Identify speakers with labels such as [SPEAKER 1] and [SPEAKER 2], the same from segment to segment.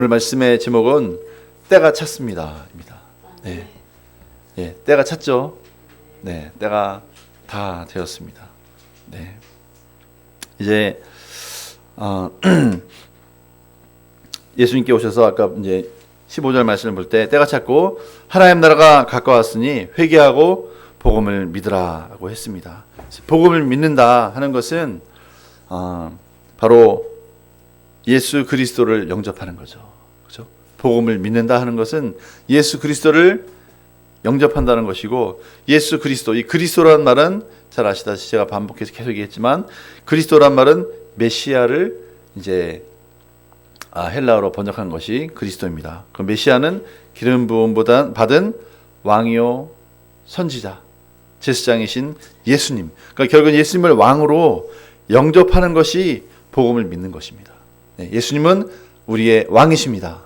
[SPEAKER 1] 오늘 말씀의 제목은 때가 찼습니다입니다. 네, 예, 때가 찼죠. 네, 때가 다 되었습니다. 네, 이제 예수님께 오셔서 아까 이제 15절 말씀을 볼 때 때가 찼고 하나님 나라가 가까웠으니 회개하고 복음을 믿으라고 했습니다. 복음을 믿는다 하는 것은 바로 예수 그리스도를 영접하는 거죠. 그렇죠? 복음을 믿는다 하는 것은 예수 그리스도를 영접한다는 것이고, 예수 그리스도, 이 그리스도라는 말은 잘 아시다시피 제가 반복해서 계속 얘기했지만, 그리스도란 말은 메시아를 이제 헬라어로 번역한 것이 그리스도입니다. 그 메시아는 기름 부음보다 받은 왕이요 선지자, 제사장이신 예수님. 그러니까 결국 예수님을 왕으로 영접하는 것이 복음을 믿는 것입니다. 네, 예수님은 우리의 왕이십니다.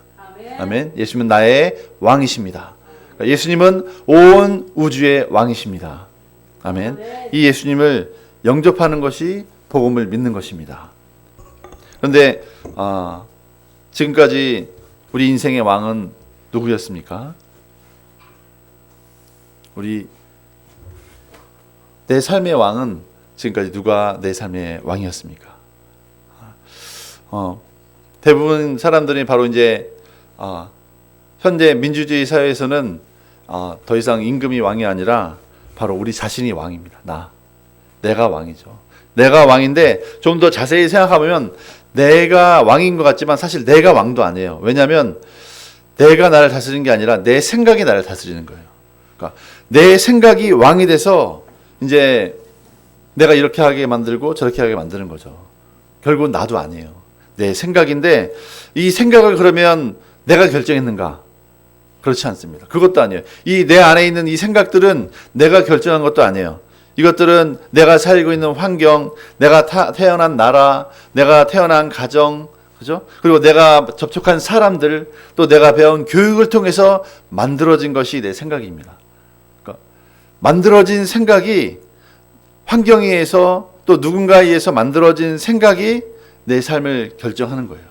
[SPEAKER 1] 아멘. 예수님은 나의 왕이십니다. 그러니까 예수님은 온 우주의 왕이십니다. 아멘. 이 예수님을 영접하는 것이 복음을 믿는 것입니다. 그런데 지금까지 우리 인생의 왕은 누구였습니까? 내 삶의 왕은 지금까지 누가 내 삶의 왕이었습니까? 대부분 사람들이 바로 이제 현재 민주주의 사회에서는 더 이상 임금이 왕이 아니라 바로 우리 자신이 왕입니다. 내가 왕이죠. 내가 왕인데 좀 더 자세히 생각하면 내가 왕인 것 같지만 사실 내가 왕도 아니에요. 왜냐하면 내가 나를 다스리는 게 아니라 내 생각이 나를 다스리는 거예요. 그러니까 내 생각이 왕이 돼서 이제 내가 이렇게 하게 만들고 저렇게 하게 만드는 거죠. 결국은 나도 아니에요. 내 생각인데 이 생각을 그러면 내가 결정했는가? 그렇지 않습니다. 그것도 아니에요. 이 내 안에 있는 이 생각들은 내가 결정한 것도 아니에요. 이것들은 내가 살고 있는 환경, 내가 태어난 나라, 내가 태어난 가정, 그죠? 그리고 내가 접촉한 사람들, 또 내가 배운 교육을 통해서 만들어진 것이 내 생각입니다. 그러니까 만들어진 생각이 환경에 의해서 또 누군가에 의해서 만들어진 생각이 내 삶을 결정하는 거예요.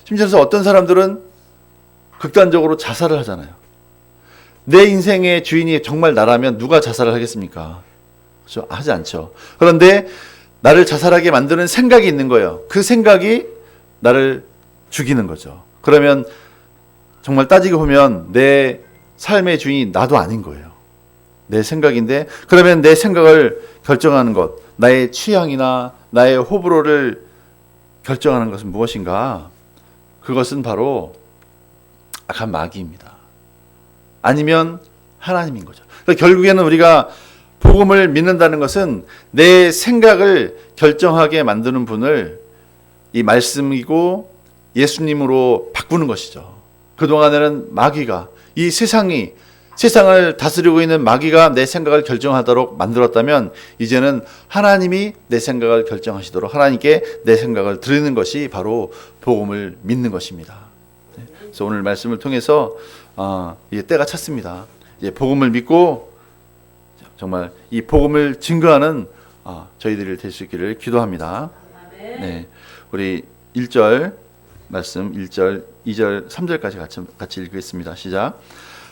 [SPEAKER 1] 심지어서 어떤 사람들은 극단적으로 자살을 하잖아요. 내 인생의 주인이 정말 나라면 누가 자살을 하겠습니까? 그렇죠? 하지 않죠. 그런데 나를 자살하게 만드는 생각이 있는 거예요. 그 생각이 나를 죽이는 거죠. 그러면 정말 따지고 보면 내 삶의 주인이 나도 아닌 거예요. 내 생각인데, 그러면 내 생각을 결정하는 것, 나의 취향이나 나의 호불호를 결정하는 것은 무엇인가? 그것은 바로 악한 마귀입니다. 아니면 하나님인 거죠. 그러니까 결국에는 우리가 복음을 믿는다는 것은 내 생각을 결정하게 만드는 분을 이 말씀이고 예수님으로 바꾸는 것이죠. 그동안에는 마귀가, 이 세상을 다스리고 있는 마귀가 내 생각을 결정하도록 만들었다면, 이제는 하나님이 내 생각을 결정하시도록 하나님께 내 생각을 드리는 것이 바로 복음을 믿는 것입니다. 그래서 오늘 말씀을 통해서 이제 때가 찼습니다. 이제 복음을 믿고 정말 이 복음을 증거하는 저희들이 될 수 있기를 기도합니다. 네, 우리 1절 말씀 1절, 2절, 3절까지 같이 읽겠습니다. 시작.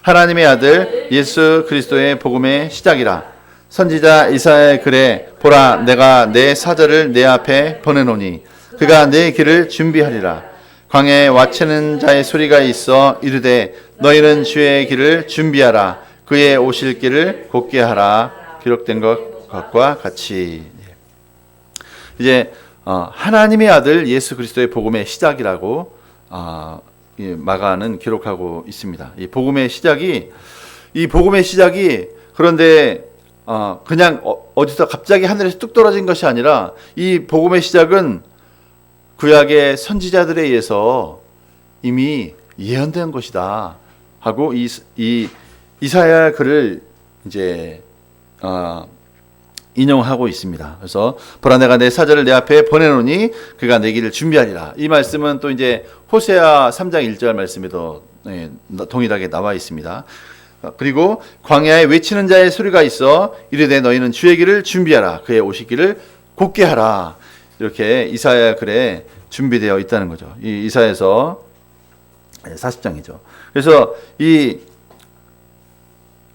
[SPEAKER 1] 하나님의 아들 예수 그리스도의 복음의 시작이라. 선지자 이사야의 글에 보라, 내가 내 사자를 내 앞에 보내노니 그가 내 길을 준비하리라. 광야에 와치는 자의 소리가 있어 이르되 너희는 주의 길을 준비하라. 그의 오실 길을 곧게 하라. 기록된 것과 같이. 이제 하나님의 아들 예수 그리스도의 복음의 시작이라고 마가는 기록하고 있습니다. 이 복음의 시작이 그런데 그냥 어디서 갑자기 하늘에서 뚝 떨어진 것이 아니라, 이 복음의 시작은 구약의 선지자들에 의해서 이미 예언된 것이다 하고 이 이사야 글을 이제 인용하고 있습니다. 그래서 보라, 내가 내 사자를 내 앞에 보내노니 그가 내 길을 준비하리라. 이 말씀은 또 이제 호세아 3장 1절 말씀에도 동일하게 나와 있습니다. 그리고 광야에 외치는 자의 소리가 있어 이르되 너희는 주의 길을 준비하라. 그의 오시기를 곧게 하라. 이렇게 이사야 글에 준비되어 있다는 거죠. 이 이사야서 40장이죠. 그래서 이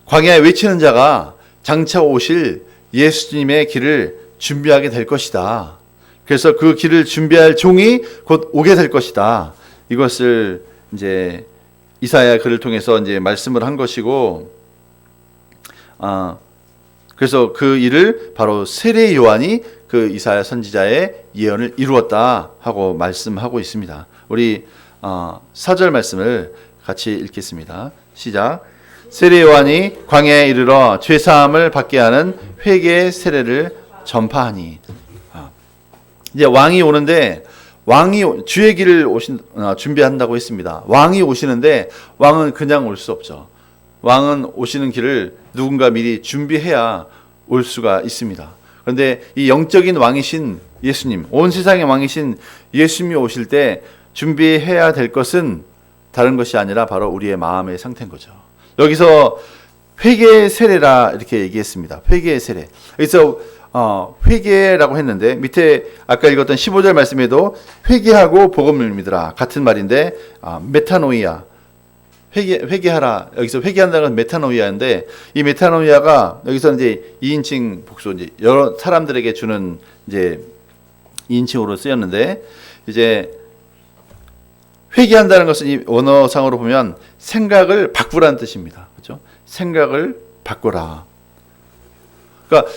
[SPEAKER 1] 광야에 외치는 자가 장차 오실 예수님의 길을 준비하게 될 것이다. 그래서 그 길을 준비할 종이 곧 오게 될 것이다. 이것을 이제 이사야 글을 통해서 이제 말씀을 한 것이고, 그래서 그 일을 바로 세례 요한이 그 이사야 선지자의 예언을 이루었다 하고 말씀하고 있습니다. 우리 4절 말씀을 같이 읽겠습니다. 시작. 세례 요한이 광야에 이르러 죄 사함을 받게 하는 회개의 세례를 전파하니. 이제 왕이 오는데, 왕이 주의 길을 준비한다고 했습니다. 왕이 오시는데 왕은 그냥 올 수 없죠. 왕은 오시는 길을 누군가 미리 준비해야 올 수가 있습니다. 그런데 이 영적인 왕이신 예수님, 온 세상의 왕이신 예수님이 오실 때 준비해야 될 것은 다른 것이 아니라 바로 우리의 마음의 상태인 거죠. 여기서 회개의 세례라 이렇게 얘기했습니다. 회개의 세례. 그래서 회개라고 했는데 밑에 아까 읽었던 15절 말씀에도 회개하고 복음을 믿으라 같은 말인데, 메타노이아, 회개하라. 여기서 회개한다는 건 메타노이아인데, 이 메타노이아가 여기서 이제 2인칭 복수, 이제 여러 사람들에게 주는 이제 2인칭으로 쓰였는데, 이제 회개한다는 것은 이 원어상으로 보면 생각을 바꾸라는 뜻입니다. 그렇죠? 생각을 바꾸라. 그러니까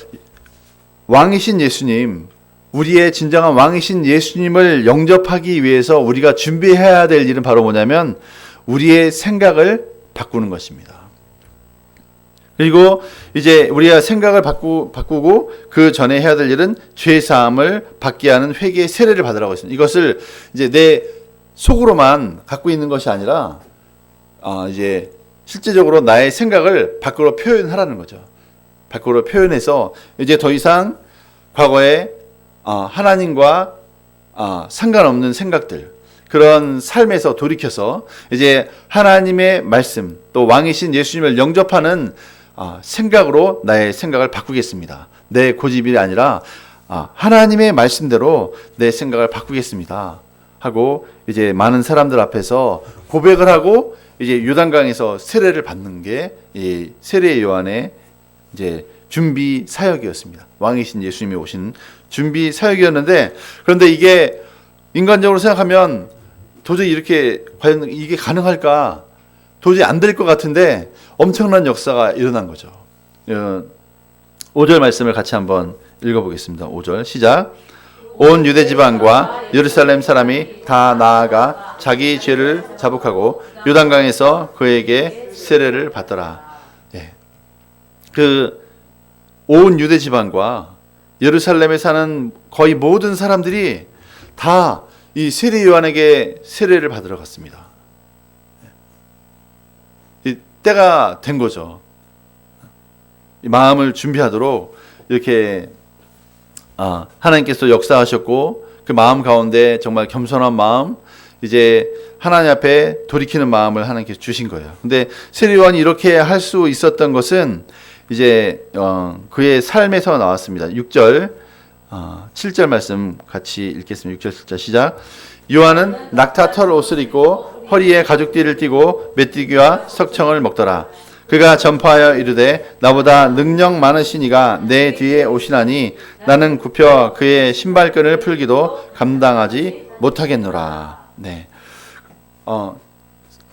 [SPEAKER 1] 왕이신 예수님, 우리의 진정한 왕이신 예수님을 영접하기 위해서 우리가 준비해야 될 일은 바로 뭐냐면 우리의 생각을 바꾸는 것입니다. 그리고 이제 우리가 생각을 바꾸고 그 전에 해야 될 일은 죄 사함을 받게 하는 회개의 세례를 받으라고 했습니다. 이것을 이제 내 속으로만 갖고 있는 것이 아니라 이제 실제적으로 나의 생각을 밖으로 표현하라는 거죠. 밖으로 표현해서 이제 더 이상 과거에 하나님과 상관없는 생각들, 그런 삶에서 돌이켜서 이제 하나님의 말씀, 또 왕이신 예수님을 영접하는 생각으로 나의 생각을 바꾸겠습니다. 내 고집이 아니라 하나님의 말씀대로 내 생각을 바꾸겠습니다 하고 이제 많은 사람들 앞에서 고백을 하고 이제 요단강에서 세례를 받는 게 이 세례 요한의 이제 준비 사역이었습니다. 왕이신 예수님이 오신 준비 사역이었는데, 그런데 이게 인간적으로 생각하면 도저히 이렇게 과연 이게 가능할까? 도저히 안 될 것 같은데 엄청난 역사가 일어난 거죠. 5절 말씀을 같이 한번 읽어보겠습니다. 5절 시작. 온 유대 지방과 예루살렘 사람이 다 나아가 자기 죄를 자복하고 요단강에서 그에게 세례를 받더라. 온 유대 지방과 예루살렘에 사는 거의 모든 사람들이 다 이 세례 요한에게 세례를 받으러 갔습니다. 이 때가 된 거죠. 이 마음을 준비하도록 이렇게 하나님께서 역사하셨고, 그 마음 가운데 정말 겸손한 마음, 이제 하나님 앞에 돌이키는 마음을 하나님께서 주신 거예요. 근데 세례 요한이 이렇게 할 수 있었던 것은 이제 그의 삶에서 나왔습니다. 6절 7절 말씀 같이 읽겠습니다. 6절 7절 시작. 요한은 낙타 털 옷을 입고 허리에 가죽띠를 띠고 메뚜기와 석청을 먹더라. 그가 전파하여 이르되 나보다 능력 많으신 이가 내 뒤에 오시나니 나는 굽혀 그의 신발끈을 풀기도 감당하지 못하겠노라. 네.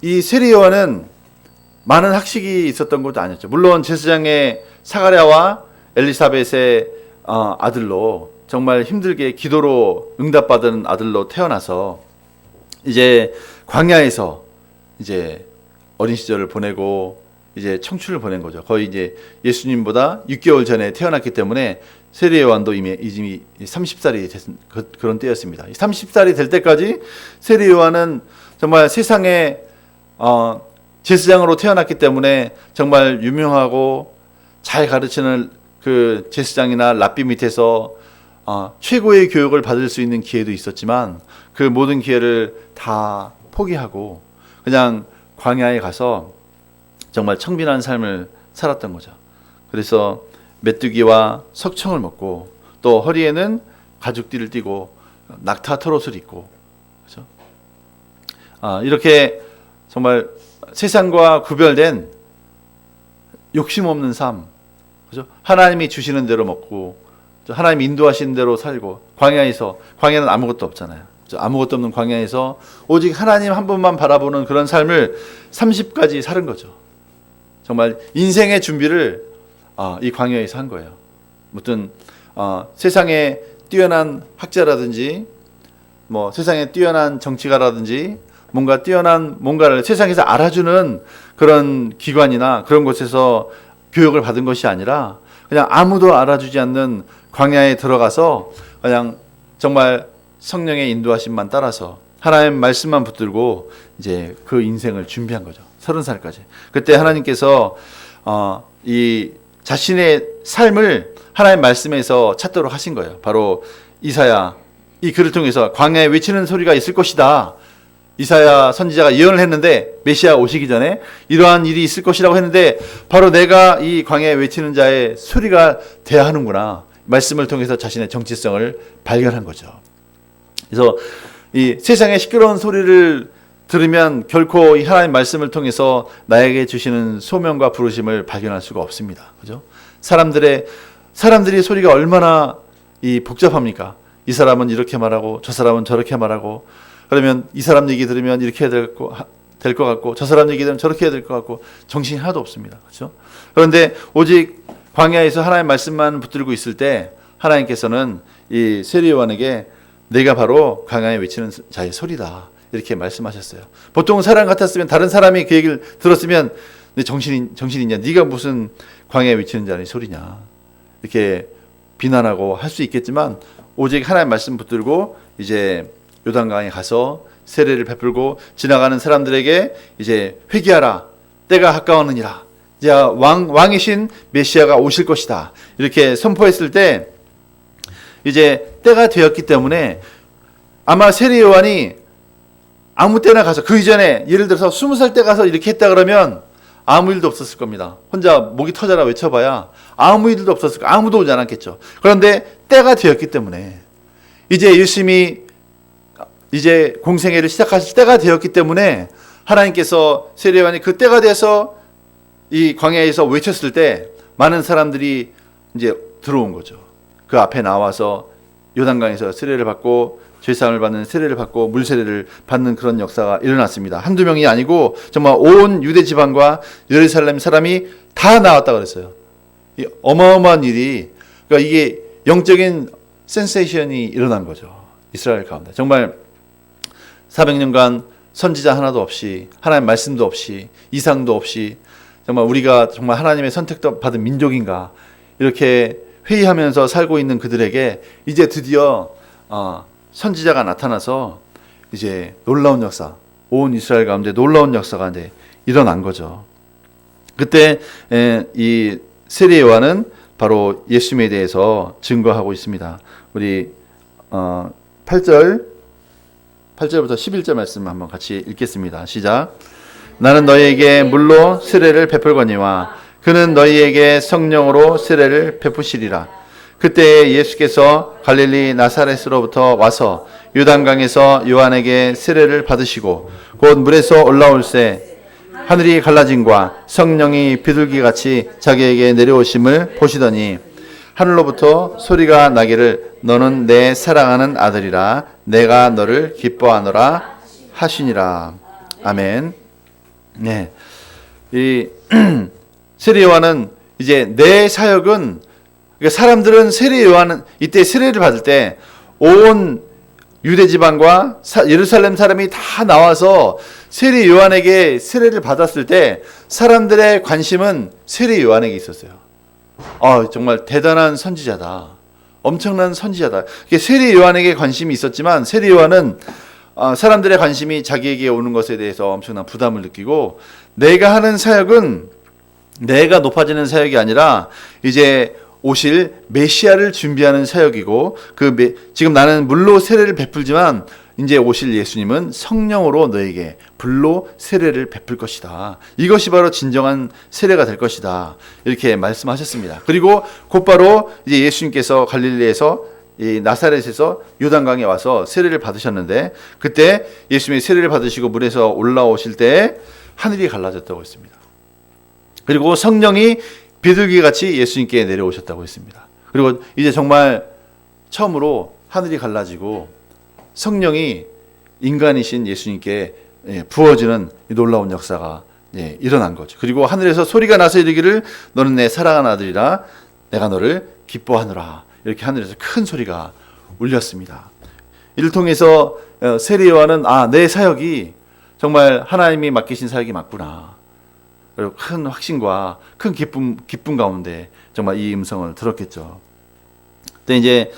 [SPEAKER 1] 이 세례 요한은 많은 학식이 있었던 것도 아니었죠. 물론 제사장의 사가랴와 엘리사벳의 아들로 정말 힘들게 기도로 응답받은 아들로 태어나서 이제 광야에서 이제 어린 시절을 보내고 이제 청춘을 보낸 거죠. 거의 이제 예수님보다 6개월 전에 태어났기 때문에 세례 요한도 이미 30살이 된 그런 때였습니다. 30살이 될 때까지 세례 요한은 정말 세상에 제사장으로 태어났기 때문에 정말 유명하고 잘 가르치는 그 제사장이나 랍비 밑에서 최고의 교육을 받을 수 있는 기회도 있었지만 그 모든 기회를 다 포기하고 그냥 광야에 가서 정말 청빈한 삶을 살았던 거죠. 그래서 메뚜기와 석청을 먹고 또 허리에는 가죽띠를 띠고 낙타 털옷을 입고, 그렇죠? 이렇게 정말 세상과 구별된 욕심 없는 삶, 그죠? 하나님이 주시는 대로 먹고 하나님 인도하시는 대로 살고 광야는 아무것도 없잖아요. 그죠? 아무것도 없는 광야에서 오직 하나님 한 분만 바라보는 그런 삶을 30까지 사는 거죠. 정말 인생의 준비를 이 광야에서 한 거예요. 무슨 세상에 뛰어난 학자라든지 뭐 세상에 뛰어난 정치가라든지 뭔가 뛰어난 뭔가를 세상에서 알아주는 그런 기관이나 그런 곳에서 교육을 받은 것이 아니라 그냥 아무도 알아주지 않는 광야에 들어가서 그냥 정말 성령의 인도하심만 따라서 하나님 말씀만 붙들고 이제 그 인생을 준비한 거죠. 30살까지. 그때 하나님께서 이 자신의 삶을 하나님 말씀에서 찾도록 하신 거예요. 바로 이사야 이 글을 통해서 광야에 외치는 소리가 있을 것이다. 이사야 선지자가 예언을 했는데 메시아 오시기 전에 이러한 일이 있을 것이라고 했는데 바로 내가 이 광야에 외치는 자의 소리가 돼야 하는구나. 말씀을 통해서 자신의 정체성을 발견한 거죠. 그래서 이 세상의 시끄러운 소리를 들으면 결코 이 하나님 말씀을 통해서 나에게 주시는 소명과 부르심을 발견할 수가 없습니다. 그죠? 사람들이 소리가 얼마나 복잡합니까? 이 사람은 이렇게 말하고 저 사람은 저렇게 말하고 그러면 이 사람 얘기 들으면 이렇게 해야 될 것 같고 저 사람 얘기 들으면 저렇게 해야 될 것 같고 정신이 하나도 없습니다. 그렇죠? 그런데 오직 광야에서 하나님의 말씀만 붙들고 있을 때 하나님께서는 이 세리요한에게 내가 바로 광야에 외치는 자의 소리다 이렇게 말씀하셨어요. 보통 사람 같았으면 다른 사람이 그 얘기를 들었으면 내 정신이 있냐? 네가 무슨 광야에 외치는 자의 소리냐? 이렇게 비난하고 할 수 있겠지만 오직 하나님의 말씀 붙들고 이제 요단강에 가서 세례를 베풀고 지나가는 사람들에게 이제 회개하라 때가 가까웠느니라 이제 왕이신 메시아가 오실 것이다 이렇게 선포했을 때 이제 때가 되었기 때문에 아마 세례 요한이 아무 때나 가서 그 이전에 예를 들어서 20살 때 가서 이렇게 했다 그러면 아무 일도 없었을 겁니다. 혼자 목이 터져라 외쳐봐야 아무 일도 없었을 거예요. 아무도 오지 않았겠죠. 그런데 때가 되었기 때문에 이제 예수님이 이제 공생애를 시작하실 때가 되었기 때문에 하나님께서 세례 요한이 그 때가 돼서 이 광야에서 외쳤을 때 많은 사람들이 이제 들어온 거죠. 그 앞에 나와서 요단강에서 세례를 받고 죄사함을 받는 세례를 받고 물세례를 받는 그런 역사가 일어났습니다. 한두 명이 아니고 정말 온 유대 지방과 예루살렘 사람이 다 나왔다고 그랬어요. 이 어마어마한 일이 그러니까 이게 영적인 센세이션이 일어난 거죠. 이스라엘 가운데 정말 400년간 선지자 하나도 없이 하나님의 말씀도 없이 이상도 없이 정말 우리가 정말 하나님의 선택도 받은 민족인가 이렇게 회의하면서 살고 있는 그들에게 이제 드디어 선지자가 나타나서 이제 놀라운 역사 온 이스라엘 가운데 놀라운 역사가 이제 일어난 거죠. 그때 이 세례 요한은 바로 예수님에 대해서 증거하고 있습니다. 우리 8절부터 11절 말씀 한번 같이 읽겠습니다. 시작. 나는 너희에게 물로 세례를 베풀거니와 그는 너희에게 성령으로 세례를 베푸시리라. 그때 예수께서 갈릴리 나사렛으로부터 와서 요단강에서 요한에게 세례를 받으시고 곧 물에서 올라올새 하늘이 갈라짐과 성령이 비둘기같이 자기에게 내려오심을 보시더니 하늘로부터 소리가 나기를 너는 내 사랑하는 아들이라 내가 너를 기뻐하노라 하시니라. 아멘. 네, 이 세례 요한은 이제 내 사역은 그러니까 사람들은 세례 요한은 이때 세례를 받을 때 온 유대 지방과 예루살렘 사람이 다 나와서 세례 요한에게 세례를 받았을 때 사람들의 관심은 세례 요한에게 있었어요. 정말 대단한 선지자다. 엄청난 선지자다. 세례 요한에게 관심이 있었지만 세례 요한은 사람들의 관심이 자기에게 오는 것에 대해서 엄청난 부담을 느끼고 내가 하는 사역은 내가 높아지는 사역이 아니라 이제 오실 메시아를 준비하는 사역이고 지금 나는 물로 세례를 베풀지만 이제 오실 예수님은 성령으로 너에게 불로 세례를 베풀 것이다. 이것이 바로 진정한 세례가 될 것이다. 이렇게 말씀하셨습니다. 그리고 곧바로 이제 예수님께서 갈릴리에서 이 나사렛에서 요단강에 와서 세례를 받으셨는데, 그때 예수님이 세례를 받으시고 물에서 올라오실 때 하늘이 갈라졌다고 했습니다. 그리고 성령이 비둘기 같이 예수님께 내려오셨다고 했습니다. 그리고 이제 정말 처음으로 하늘이 갈라지고 성령이 인간이신 예수님께 부어지는 놀라운 역사가 일어난 거죠. 그리고 하늘에서 소리가 나서 이르기를 너는 내 사랑하는 아들이라 내가 너를 기뻐하노라. 이렇게 하늘에서 큰 소리가 울렸습니다. 이를 통해서 세례 요한은 내 사역이 정말 하나님이 맡기신 사역이 맞구나. 그리고 큰 확신과 큰 기쁨 가운데 정말 이 음성을 들었겠죠. 근데 이제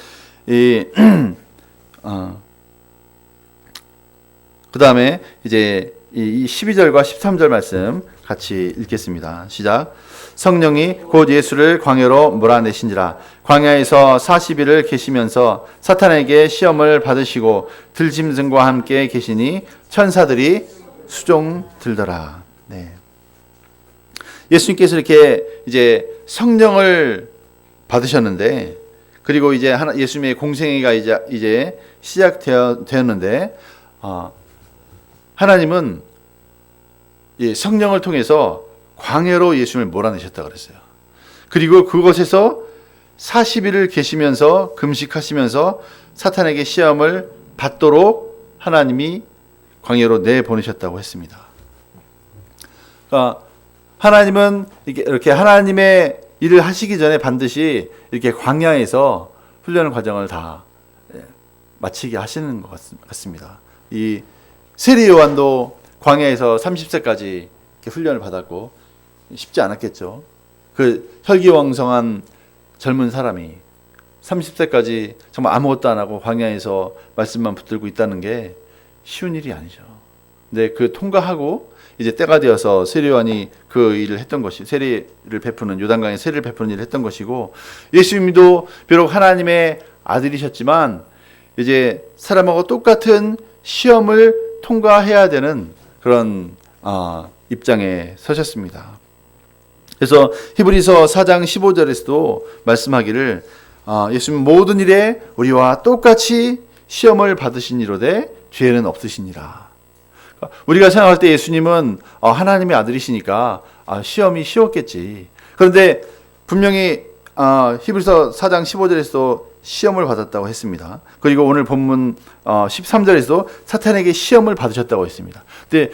[SPEAKER 1] 그 다음에 이제 이 12절과 13절 말씀 같이 읽겠습니다. 시작. 성령이 곧 예수를 광야로 몰아내신지라. 광야에서 40일을 계시면서 사탄에게 시험을 받으시고 들짐승과 함께 계시니 천사들이 수종 들더라. 네. 예수님께서 이렇게 이제 성령을 받으셨는데, 그리고 이제 예수님의 공생애가 이제 시작되었는데, 하나님은 이 성령을 통해서 광야로 예수님을 몰아내셨다 그랬어요. 그리고 그곳에서 40일을 계시면서 금식하시면서 사탄에게 시험을 받도록 하나님이 광야로 내보내셨다고 했습니다. 그러니까 하나님은 이렇게 하나님의 일을 하시기 전에 반드시 이렇게 광야에서 훈련 과정을 다 마치게 하시는 것 같습니다. 이 세례 요한도 광야에서 30세까지 훈련을 받았고 쉽지 않았겠죠. 그 혈기왕성한 젊은 사람이 30세까지 정말 아무것도 안 하고 광야에서 말씀만 붙들고 있다는 게 쉬운 일이 아니죠. 근데 그 통과하고 이제 때가 되어서 세례 요한이 그 일을 했던 것이, 세례를 베푸는, 요단강에 세례를 베푸는 일을 했던 것이고, 예수님도 비록 하나님의 아들이셨지만 이제 사람하고 똑같은 시험을 통과해야 되는 그런 입장에 서셨습니다. 그래서 히브리서 4장 15절에서도 말씀하기를 예수님 모든 일에 우리와 똑같이 시험을 받으시니로되 죄는 없으시니라. 우리가 생각할 때 예수님은 하나님의 아들이시니까 시험이 쉬웠겠지. 그런데 분명히 히브리서 4장 15절에서도 시험을 받았다고 했습니다. 그리고 오늘 본문 13절에서도 사탄에게 시험을 받으셨다고 했습니다. 근데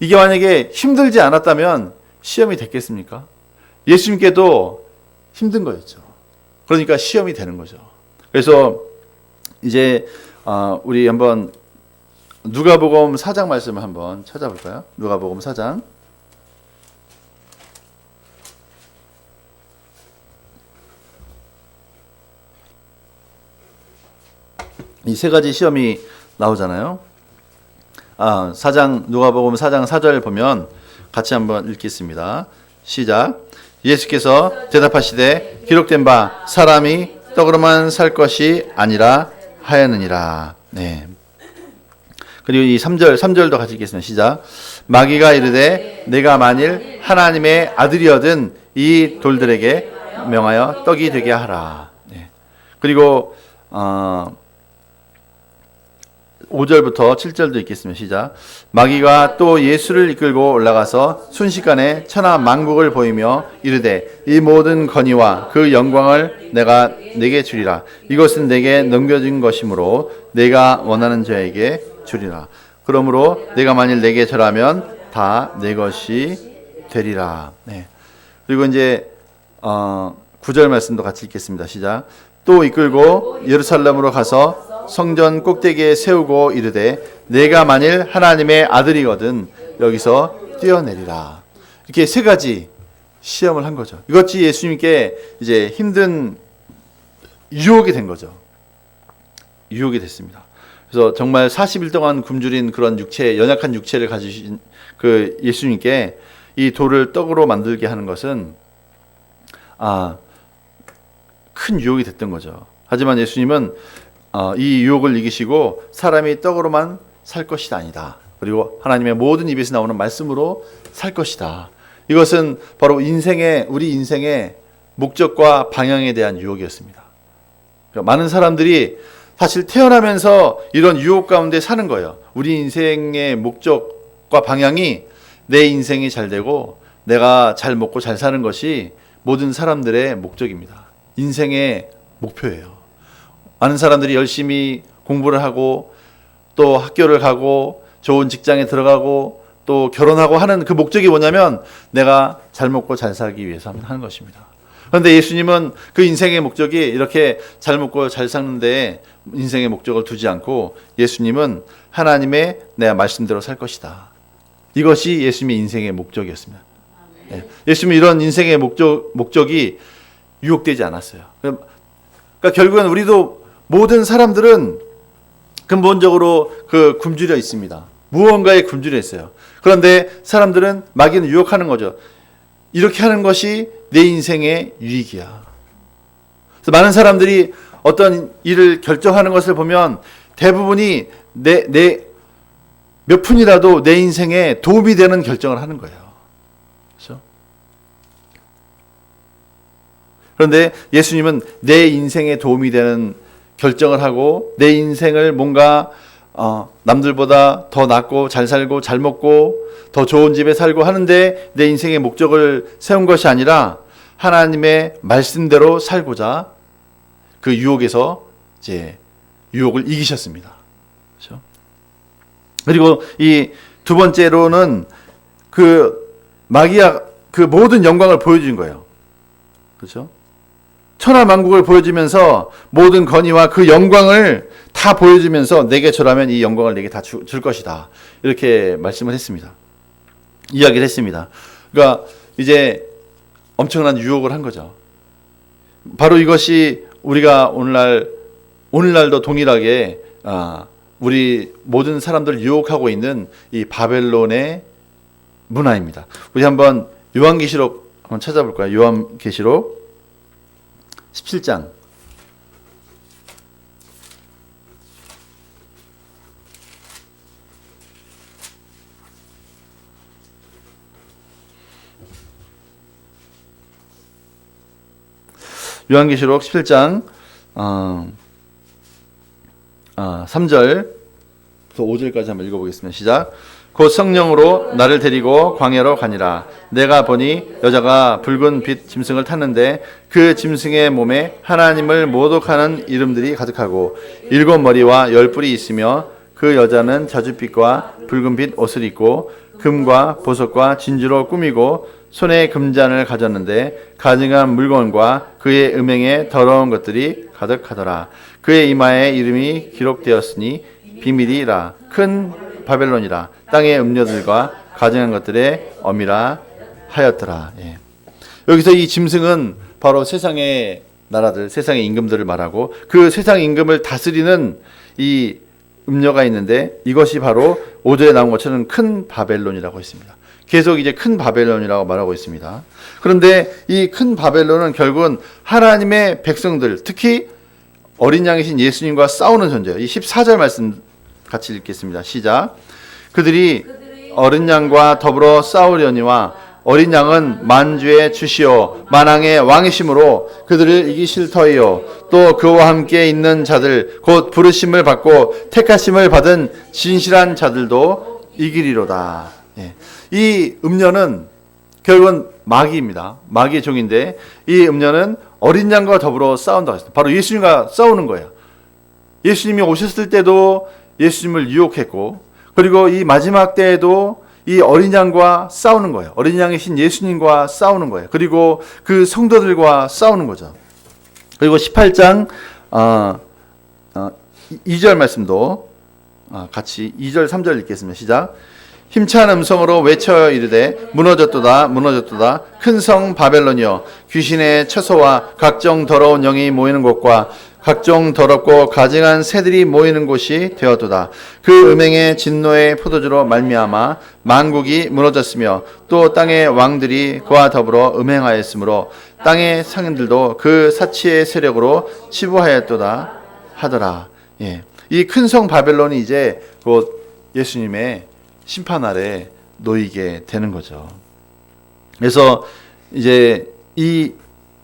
[SPEAKER 1] 이게 만약에 힘들지 않았다면 시험이 됐겠습니까? 예수님께도 힘든 거였죠. 그러니까 시험이 되는 거죠. 그래서 이제 우리 한번 누가복음 4장 말씀을 한번 찾아볼까요? 누가복음 4장. 이 세 가지 시험이 나오잖아요. 누가복음 4장 4절 보면 같이 한번 읽겠습니다. 시작. 예수께서 대답하시되 기록된 바 사람이 떡으로만 살 것이 아니라 하였느니라. 네. 그리고 이 3절도 같이 읽겠습니다. 시작. 마귀가 이르되 내가 만일 하나님의 아들이어든 이 돌들에게 명하여 떡이 되게 하라. 네. 그리고 5절부터 7절도 읽겠습니다. 시작. 마귀가 또 예수를 이끌고 올라가서 순식간에 천하 만국을 보이며 이르되 이 모든 권위와 그 영광을 내가 내게 주리라. 이것은 내게 넘겨진 것이므로 내가 원하는 자에게 주리라. 그러므로 내가 만일 내게 절하면 다 내 것이 되리라. 네. 그리고 이제 9절 말씀도 같이 읽겠습니다. 시작. 또 이끌고 예루살렘으로 가서 성전 꼭대기에 세우고 이르되 내가 만일 하나님의 아들이거든 여기서 뛰어내리라. 이렇게 세 가지 시험을 한 거죠. 이것이 예수님께 이제 힘든 유혹이 된 거죠. 유혹이 됐습니다. 그래서 정말 40일 동안 굶주린 그런 연약한 육체를 가지신 그 예수님께 이 돌을 떡으로 만들게 하는 것은 큰 유혹이 됐던 거죠. 하지만 예수님은 이 유혹을 이기시고 사람이 떡으로만 살 것이 아니다. 그리고 하나님의 모든 입에서 나오는 말씀으로 살 것이다. 이것은 바로 우리 인생의 목적과 방향에 대한 유혹이었습니다. 그러니까 많은 사람들이 사실 태어나면서 이런 유혹 가운데 사는 거예요. 우리 인생의 목적과 방향이 내 인생이 잘 되고 내가 잘 먹고 잘 사는 것이 모든 사람들의 목적입니다. 인생의 목표예요. 많은 사람들이 열심히 공부를 하고 또 학교를 가고 좋은 직장에 들어가고 또 결혼하고 하는 그 목적이 뭐냐면 내가 잘 먹고 잘 살기 위해서 하는 것입니다. 그런데 예수님은 그 인생의 목적이 이렇게 잘 먹고 잘 사는 데 인생의 목적을 두지 않고 예수님은 하나님의 내 말씀대로 살 것이다. 이것이 예수님의 인생의 목적이었습니다. 예수님은 이런 인생의 목적이 유혹되지 않았어요. 그러니까 결국은 우리도 모든 사람들은 근본적으로 그 굶주려 있습니다. 무언가에 굶주려 있어요. 그런데 사람들은 마귀는 유혹하는 거죠. 이렇게 하는 것이 내 인생의 유익이야. 그래서 많은 사람들이 어떤 일을 결정하는 것을 보면 대부분이 몇 푼이라도 내 인생에 도움이 되는 결정을 하는 거예요. 그렇죠? 그런데 예수님은 내 인생에 도움이 되는 결정을 하고 내 인생을 뭔가 남들보다 더 낫고 잘 살고 잘 먹고 더 좋은 집에 살고 하는데 내 인생의 목적을 세운 것이 아니라 하나님의 말씀대로 살고자 그 유혹에서 이제 유혹을 이기셨습니다. 그렇죠? 그리고 이 두 번째로는 그 마귀가 그 모든 영광을 보여준 거예요. 그렇죠? 천하만국을 보여주면서 모든 권위와 그 영광을 다 보여주면서 내게 절하면 이 영광을 내게 다 줄 것이다. 이렇게 말씀을 했습니다. 이야기를 했습니다. 그러니까 이제 엄청난 유혹을 한 거죠. 바로 이것이 우리가 오늘날도 동일하게 우리 모든 사람들을 유혹하고 있는 이 바벨론의 문화입니다. 우리 한번 요한계시록 한번 찾아볼까요? 요한계시록 17장. 요한계시록 17장 3절 5절까지 한번 읽어보겠습니다. 시작. 곧 성령으로 나를 데리고 광야로 가니라. 내가 보니 여자가 붉은 빛 짐승을 탔는데 그 짐승의 몸에 하나님을 모독하는 이름들이 가득하고 7 머리와 10 뿔이 있으며 그 여자는 자줏빛과 붉은 빛 옷을 입고 금과 보석과 진주로 꾸미고 손에 금잔을 가졌는데 가증한 물건과 그의 음행에 더러운 것들이 가득하더라. 그의 이마에 이름이 기록되었으니 비밀이라 큰 바벨론이라 땅의 음료들과 가증한 것들의 어미라 하였더라. 예. 여기서 이 짐승은 바로 세상의 나라들, 세상의 임금들을 말하고 그 세상 임금을 다스리는 이 음료가 있는데 이것이 바로 5절에 나온 것처럼 큰 바벨론이라고 했습니다. 계속 이제 큰 바벨론이라고 말하고 있습니다. 그런데 이 큰 바벨론은 결국은 하나님의 백성들, 특히 어린 양이신 예수님과 싸우는 존재예요. 이 14절 말씀 같이 읽겠습니다. 시작. 그들이 어린 양과 더불어 싸우려니와 어린 양은 만주의 주시오 만왕의 왕이심으로 그들을 이기실 터이요 또 그와 함께 있는 자들 곧 부르심을 받고 택하심을 받은 진실한 자들도 이기리로다. 예. 이 음녀는 결국은 마귀입니다. 마귀의 종인데 이 음녀는 어린 양과 더불어 싸운다고 했습니다. 바로 예수님과 싸우는 거예요. 예수님이 오셨을 때도 예수님을 유혹했고 그리고 이 마지막 때에도 이 어린 양과 싸우는 거예요. 어린 양이신 예수님과 싸우는 거예요. 그리고 그 성도들과 싸우는 거죠. 그리고 18장 2절 말씀도 같이 2절 3절 읽겠습니다. 시작. 힘찬 음성으로 외쳐 이르되 무너졌도다 무너졌도다 큰 성 바벨론이여 귀신의 처소와 각종 더러운 영이 모이는 곳과 각종 더럽고 가증한 새들이 모이는 곳이 되었도다. 그 음행의 진노의 포도주로 말미암아 만국이 무너졌으며 또 땅의 왕들이 그와 더불어 음행하였으므로 땅의 상인들도 그 사치의 세력으로 치부하였도다 하더라. 예. 이 큰 성 바벨론이 이제 곧 예수님의 심판 아래 놓이게 되는 거죠. 그래서 이제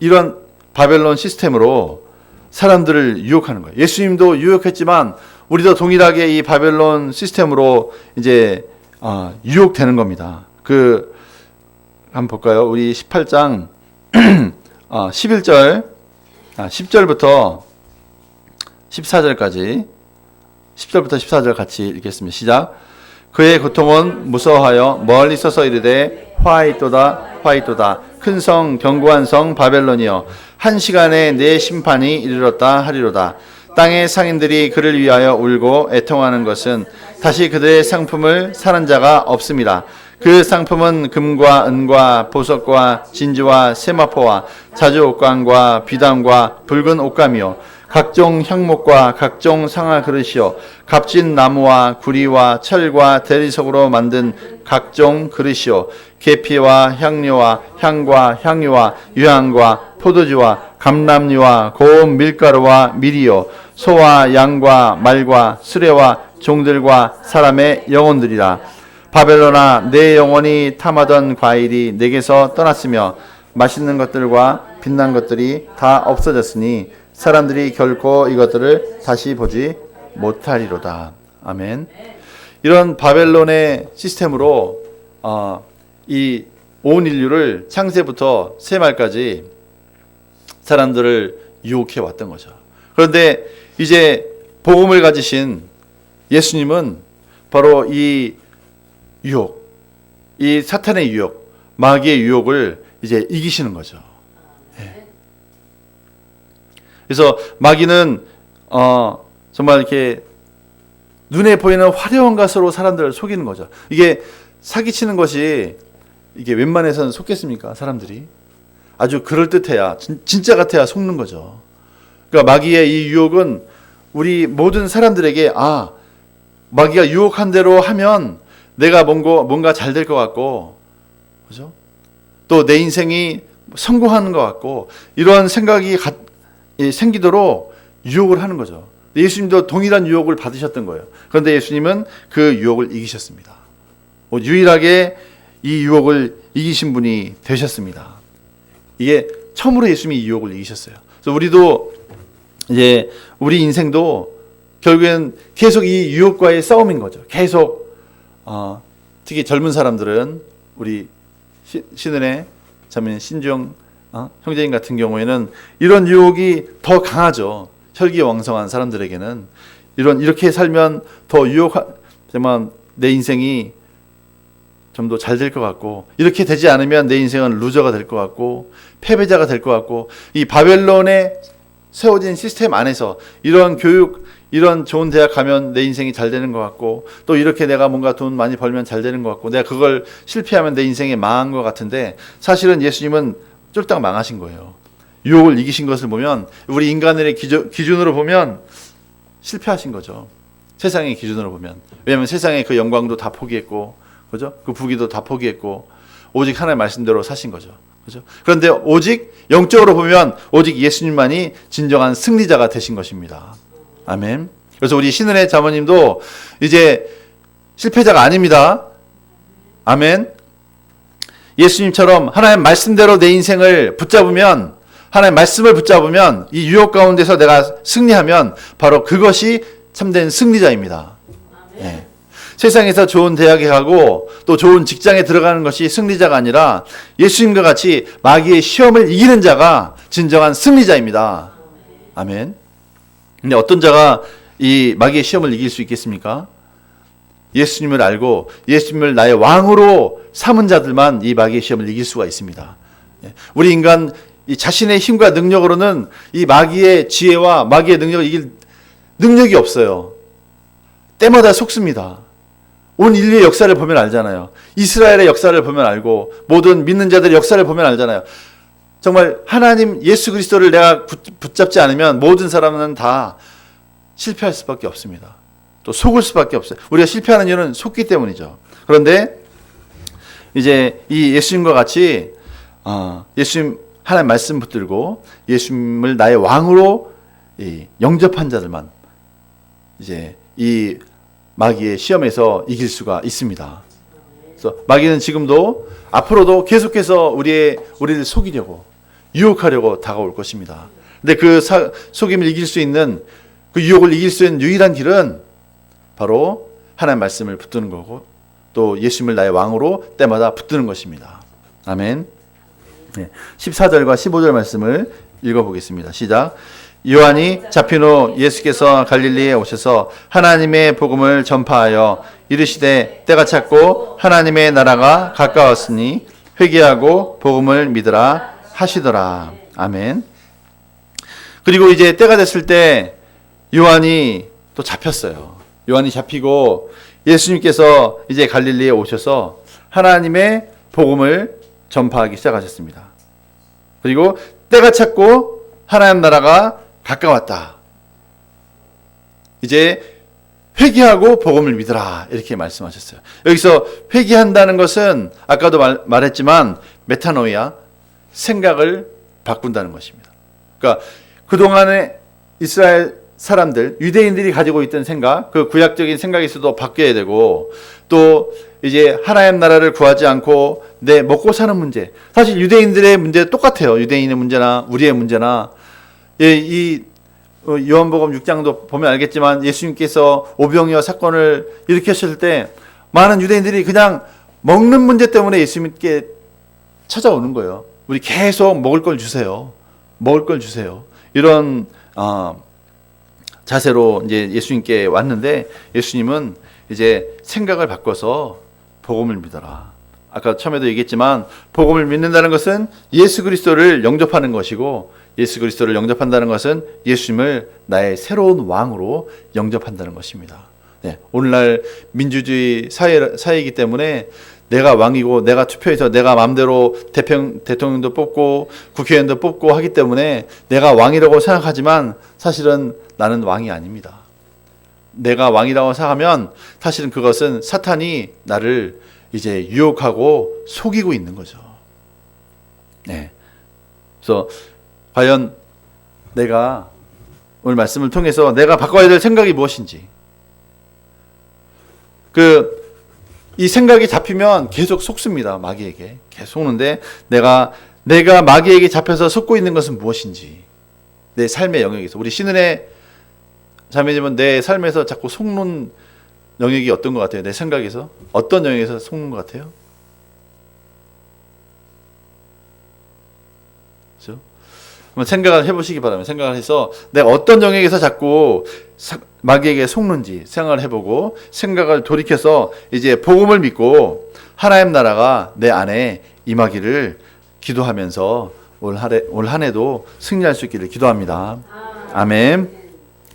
[SPEAKER 1] 이런 바벨론 시스템으로 사람들을 유혹하는 거예요. 예수님도 유혹했지만 우리도 동일하게 이 바벨론 시스템으로 이제 유혹되는 겁니다. 한번 볼까요? 우리 18장 11절 10절부터 14절까지 10절부터 14절 같이 읽겠습니다. 시작. 그의 고통은 무서워하여 멀리 서서 이르되 화이또다 화이또다 큰 성 견고한 성 바벨론이여 한 시간에 내 심판이 이르렀다 하리로다. 땅의 상인들이 그를 위하여 울고 애통하는 것은 다시 그들의 상품을 사는 자가 없습니다. 그 상품은 금과 은과 보석과 진주와 세마포와 자주옥관과 비담과 붉은 옷감이요 각종 향목과 각종 상아 그릇이요 값진 나무와 구리와 철과 대리석으로 만든 각종 그릇이요 계피와 향료와 향과 향유와 유향과 포도주와 감람류와 고운 밀가루와 밀이요 소와 양과 말과 수레와 종들과 사람의 영혼들이라. 바벨론아 내 영혼이 탐하던 과일이 내게서 떠났으며 맛있는 것들과 빛난 것들이 다 없어졌으니 사람들이 결코 이것들을 다시 보지 못하리로다. 아멘. 이런 바벨론의 시스템으로 이 온 인류를 창세부터 쇠말까지 사람들을 유혹해 왔던 거죠. 그런데 이제 복음을 가지신 예수님은 바로 이 유혹, 이 사탄의 유혹, 마귀의 유혹을 이제 이기시는 거죠. 네. 그래서 마귀는 정말 이렇게 눈에 보이는 화려한 것으로 사람들을 속이는 거죠. 이게 사기치는 것이 이게 웬만해서는 속겠습니까? 사람들이 아주 그럴듯해야 진짜 같아야 속는 거죠. 그러니까 마귀의 이 유혹은 우리 모든 사람들에게 마귀가 유혹한 대로 하면 내가 뭔가 잘 될 것 같고, 그죠? 또 내 인생이 성공하는 것 같고 이런 생각이 생기도록 유혹을 하는 거죠. 예수님도 동일한 유혹을 받으셨던 거예요. 그런데 예수님은 그 유혹을 이기셨습니다. 유일하게 이 유혹을 이기신 분이 되셨습니다. 이게 처음으로 예수님이 이 유혹을 이기셨어요. 그래서 우리도 이제 우리 인생도 결국엔 계속 이 유혹과의 싸움인 거죠. 계속 특히 젊은 사람들은 우리 신은혜 자매 신중 형제님 같은 경우에는 이런 유혹이 더 강하죠. 혈기왕성한 사람들에게는 이렇게 살면 더 정말 내 인생이 좀 더 잘 될 것 같고, 이렇게 되지 않으면 내 인생은 루저가 될 것 같고 패배자가 될 것 같고, 이 바벨론에 세워진 시스템 안에서 이런 교육, 이런 좋은 대학 가면 내 인생이 잘 되는 것 같고, 또 이렇게 내가 뭔가 돈 많이 벌면 잘 되는 것 같고, 내가 그걸 실패하면 내 인생이 망한 것 같은데, 사실은 예수님은 쫄딱 망하신 거예요. 유혹을 이기신 것을 보면, 우리 인간의 기준으로 보면 실패하신 거죠. 세상의 기준으로 보면. 왜냐하면 세상의 그 영광도 다 포기했고, 그죠? 그 부귀도 다 포기했고, 오직 하나님의 말씀대로 사신 거죠. 그죠? 그런데 오직 영적으로 보면 오직 예수님만이 진정한 승리자가 되신 것입니다. 아멘. 그래서 우리 신은혜 자모님도 이제 실패자가 아닙니다. 아멘. 예수님처럼 하나님 말씀대로 내 인생을 붙잡으면, 하나님 말씀을 붙잡으면, 이 유혹 가운데서 내가 승리하면 바로 그것이 참된 승리자입니다. 네. 세상에서 좋은 대학에 가고 또 좋은 직장에 들어가는 것이 승리자가 아니라 예수님과 같이 마귀의 시험을 이기는 자가 진정한 승리자입니다. 아멘. 근데 어떤 자가 이 마귀의 시험을 이길 수 있겠습니까? 예수님을 알고 예수님을 나의 왕으로 삼은 자들만 이 마귀의 시험을 이길 수가 있습니다. 우리 인간 이 자신의 힘과 능력으로는 이 마귀의 지혜와 마귀의 능력을 이길 능력이 없어요. 때마다 속습니다. 온 인류의 역사를 보면 알잖아요. 이스라엘의 역사를 보면 알고, 모든 믿는 자들의 역사를 보면 알잖아요. 정말 하나님 예수 그리스도를 내가 붙잡지 않으면 모든 사람은 다 실패할 수밖에 없습니다. 또 속을 수밖에 없어요. 우리가 실패하는 이유는 속기 때문이죠. 그런데 이제 이 예수님과 같이 예수님 하나님 말씀 붙들고 예수님을 나의 왕으로 영접한 자들만 이제 이 마귀의 시험에서 이길 수가 있습니다. 그래서 마귀는 지금도 앞으로도 계속해서 우리를 속이려고, 유혹하려고 다가올 것입니다. 근데 그 속임을 이길 수 있는, 그 유혹을 이길 수 있는 유일한 길은 바로 하나님의 말씀을 붙드는 거고, 또 예수님을 나의 왕으로 때마다 붙드는 것입니다. 아멘. 14절과 15절 말씀을 읽어보겠습니다. 시작. 요한이 잡힌 후 예수께서 갈릴리에 오셔서 하나님의 복음을 전파하여 이르시되 때가 찼고 하나님의 나라가 가까웠으니 회개하고 복음을 믿으라 하시더라. 아멘. 그리고 이제 때가 됐을 때 요한이 또 잡혔어요. 요한이 잡히고 예수님께서 이제 갈릴리에 오셔서 하나님의 복음을 전파하기 시작하셨습니다. 그리고 때가 찼고 하나님 나라가 가까웠다. 이제 회개하고 복음을 믿으라 이렇게 말씀하셨어요. 여기서 회개한다는 것은 아까도 말했지만 메타노이아, 생각을 바꾼다는 것입니다. 그러니까 그동안에 이스라엘 사람들, 유대인들이 가지고 있던 생각, 그 구약적인 생각에서도 바뀌어야 되고, 또 이제 하나님 나라를 구하지 않고 내 먹고 사는 문제, 사실 유대인들의 문제 똑같아요. 유대인의 문제나 우리의 문제나. 이 요한복음 6장도 보면 알겠지만 예수님께서 오병이어 사건을 일으켰을 때 많은 유대인들이 그냥 먹는 문제 때문에 예수님께 찾아오는 거예요. 우리 계속 먹을 걸 주세요. 먹을 걸 주세요. 이런 자세로 이제 예수님께 왔는데, 예수님은 이제 생각을 바꿔서 복음을 믿어라. 아까 처음에도 얘기했지만 복음을 믿는다는 것은 예수 그리스도를 영접하는 것이고, 예수 그리스도를 영접한다는 것은 예수님을 나의 새로운 왕으로 영접한다는 것입니다. 네, 오늘날 민주주의 사회이기 때문에 내가 왕이고 내가 투표해서 내가 마음대로 대통령도 뽑고 국회의원도 뽑고 하기 때문에 내가 왕이라고 생각하지만 사실은 나는 왕이 아닙니다. 내가 왕이라고 생각하면 사실은 그것은 사탄이 나를 이제 유혹하고 속이고 있는 거죠. 네. 그래서 과연 내가 오늘 말씀을 통해서 내가 바꿔야 될 생각이 무엇인지, 이 생각이 잡히면 계속 속습니다. 마귀에게 계속 속는데, 내가 마귀에게 잡혀서 속고 있는 것은 무엇인지, 내 삶의 영역에서, 우리 신은혜 자매님은 내 삶에서 자꾸 속는 영역이 어떤 것 같아요? 내 생각에서 어떤 영역에서 속는 것 같아요? 그렇죠? 한번 생각을 해보시기 바랍니다. 생각을 해서 내가 어떤 영역에서 자꾸 마귀에게 속는지 생각을 해보고, 생각을 돌이켜서 이제 복음을 믿고 하나님 나라가 내 안에 임하기를 기도하면서 올 한 해도 승리할 수 있기를 기도합니다. 아멘.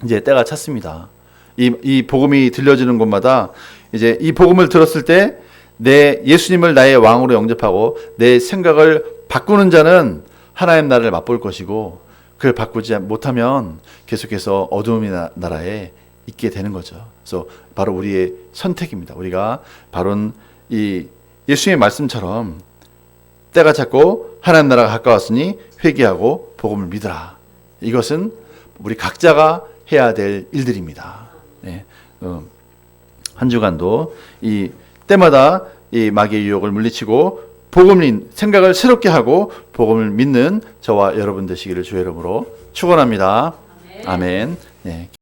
[SPEAKER 1] 이제 때가 찼습니다. 이 복음이 들려지는 곳마다 이제 이 복음을 들었을 때 내 예수님을 나의 왕으로 영접하고 내 생각을 바꾸는 자는 하나님 나라를 맛볼 것이고, 그걸 바꾸지 못하면 계속해서 어두움의 나라에 있게 되는 거죠. 그래서 바로 우리의 선택입니다. 우리가 바로 이 예수님의 말씀처럼 때가 찼고 하나님 나라가 가까웠으니 회개하고 복음을 믿으라. 이것은 우리 각자가 해야 될 일들입니다. 네. 한 주간도 이 때마다 이 마귀의 유혹을 물리치고 생각을 새롭게 하고 복음을 믿는 저와 여러분 되시기를 주의 이름으로 축원합니다. 아멘. 네.